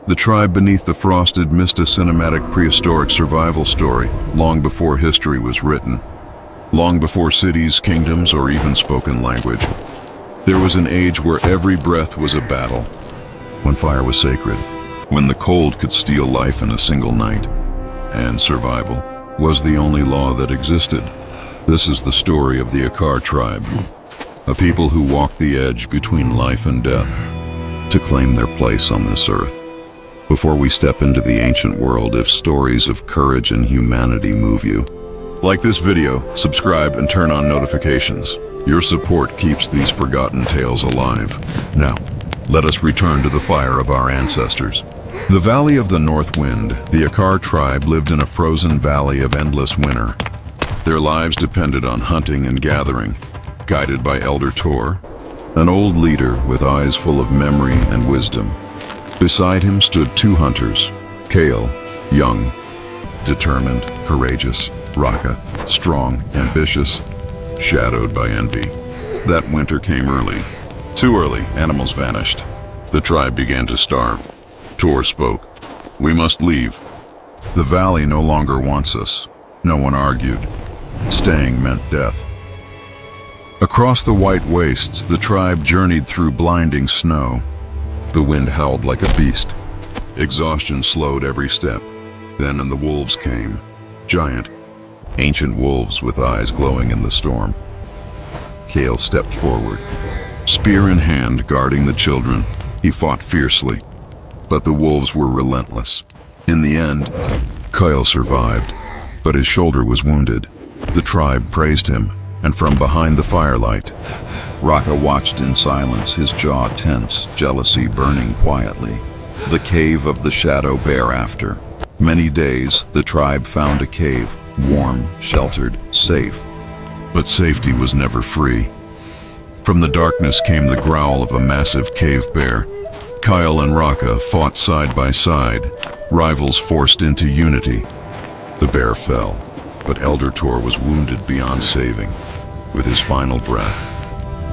The tribe beneath the frosted missed a cinematic prehistoric survival story long before history was written, long before cities, kingdoms, or even spoken language. There was an age where every breath was a battle, when fire was sacred, when the cold could steal life in a single night, and survival was the only law that existed. This is the story of the Akar tribe, a people who walked the edge between life and death to claim their place on this earth. Before we step into the ancient world, if stories of courage and humanity move you, like this video, subscribe, and turn on notifications. Your support keeps these forgotten tales alive. Now, let us return to the fire of our ancestors. The Valley of the North Wind, the Akar tribe lived in a frozen valley of endless winter. Their lives depended on hunting and gathering, guided by Elder Tor, an old leader with eyes full of memory and wisdom. Beside him stood two hunters, Kale, young, determined, courageous, Raka, strong, ambitious, shadowed by envy. That winter came early. Too early, animals vanished. The tribe began to starve. Tor spoke. "We must leave. The valley no longer wants us." No one argued. Staying meant death. Across the white wastes, the tribe journeyed through blinding snow. The wind howled like a beast. Exhaustion slowed every step. Then the wolves came. Giant, ancient wolves with eyes glowing in the storm. Kale stepped forward, spear in hand, guarding the children. He fought fiercely, but the wolves were relentless. In the end, Kale survived, but his shoulder was wounded. The tribe praised him, and from behind the firelight, Raka watched in silence, his jaw tense, jealousy burning quietly. The cave of the shadow bear after. Many days, the tribe found a cave, warm, sheltered, safe. But safety was never free. From the darkness came the growl of a massive cave bear. Kyle and Raka fought side by side, rivals forced into unity. The bear fell, but Elder Tor was wounded beyond saving. With his final breath,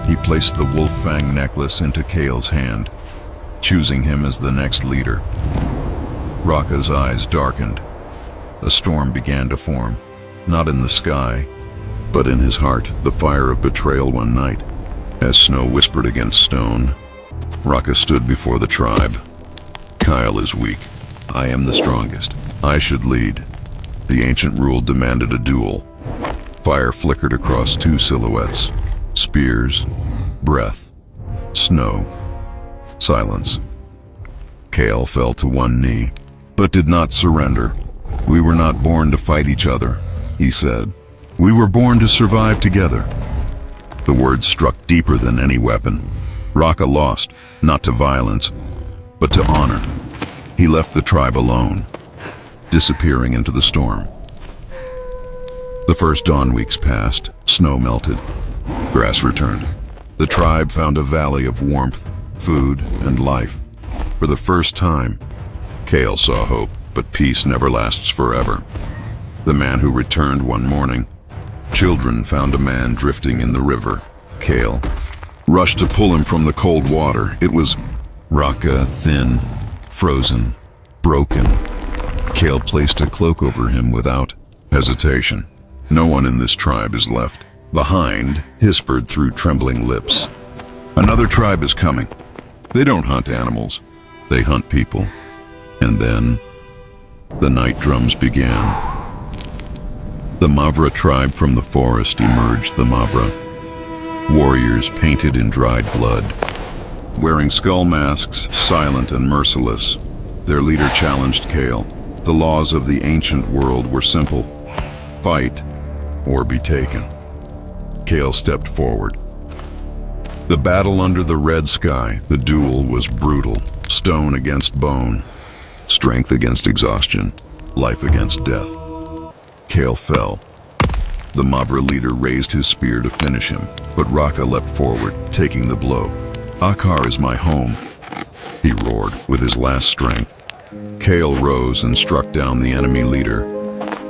he placed the wolf fang necklace into Kale's hand, choosing him as the next leader. Raka's eyes darkened. A storm began to form, not in the sky, but in his heart, the fire of betrayal one night. As snow whispered against stone, Raka stood before the tribe. "Kyle is weak. I am the strongest. I should lead." The ancient rule demanded a duel. Fire flickered across two silhouettes. Spears, breath, snow, silence. Kale fell to one knee, but did not surrender. "We were not born to fight each other," he said. "We were born to survive together." The words struck deeper than any weapon. Raka lost, not to violence, but to honor. He left the tribe alone, disappearing into the storm. The first dawn weeks passed. Snow melted. Grass returned. The tribe found a valley of warmth, food, and life. For the first time, Kale saw hope, but peace never lasts forever. The man who returned one morning. Children found a man drifting in the river. Kale rushed to pull him from the cold water. It was Raka, thin, frozen, broken. Kale placed a cloak over him without hesitation. "No one in this tribe is left behind," whispered through trembling lips. "Another tribe is coming. They don't hunt animals. They hunt people." And then, the night drums began. The Mavra tribe from the forest emerged. The Mavra, warriors painted in dried blood, wearing skull masks, silent and merciless. Their leader challenged Kale. The laws of the ancient world were simple: fight or be taken. Kale stepped forward. The battle under the red sky, the duel was brutal. Stone against bone, strength against exhaustion, life against death. Kale fell. The Mavra leader raised his spear to finish him, but Raka leapt forward, taking the blow. "Akar is my home," he roared with his last strength. Kale rose and struck down the enemy leader.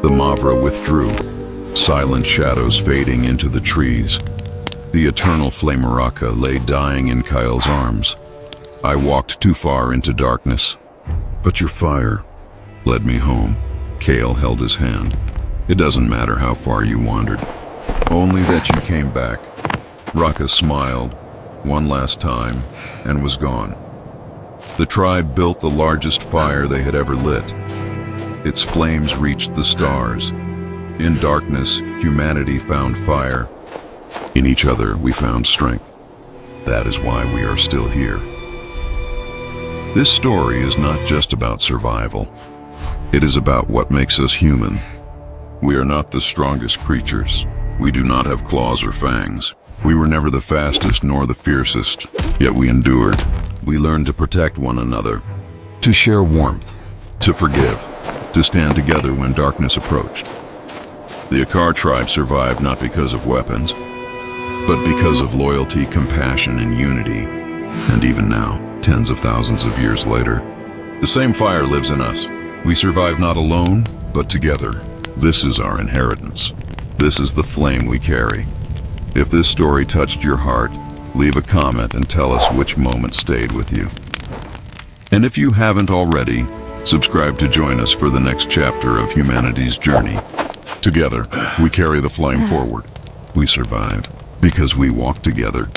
The Mavra withdrew, silent shadows fading into the trees. The eternal Flameraka lay dying in Kyle's arms. I walked too far into darkness. But your fire led me home. Kale held his hand. It doesn't matter how far you wandered, only that you came back. Raka smiled one last time and was gone. The tribe built the largest fire they had ever lit. Its flames reached the stars. In darkness, humanity found fire. In each other, we found strength. That is why we are still here. This story is not just about survival. It is about what makes us human. We are not the strongest creatures. We do not have claws or fangs. We were never the fastest nor the fiercest, yet we endured. We learned to protect one another, to share warmth, to forgive, to stand together when darkness approached. The Akar tribe survived not because of weapons, but because of loyalty, compassion, and unity. And even now, tens of thousands of years later, the same fire lives in us. We survive not alone, but together. This is our inheritance. This is the flame we carry. If this story touched your heart, leave a comment and tell us which moment stayed with you. And if you haven't already, subscribe to join us for the next chapter of humanity's journey. Together, we carry the flame forward. We survive because we walk together.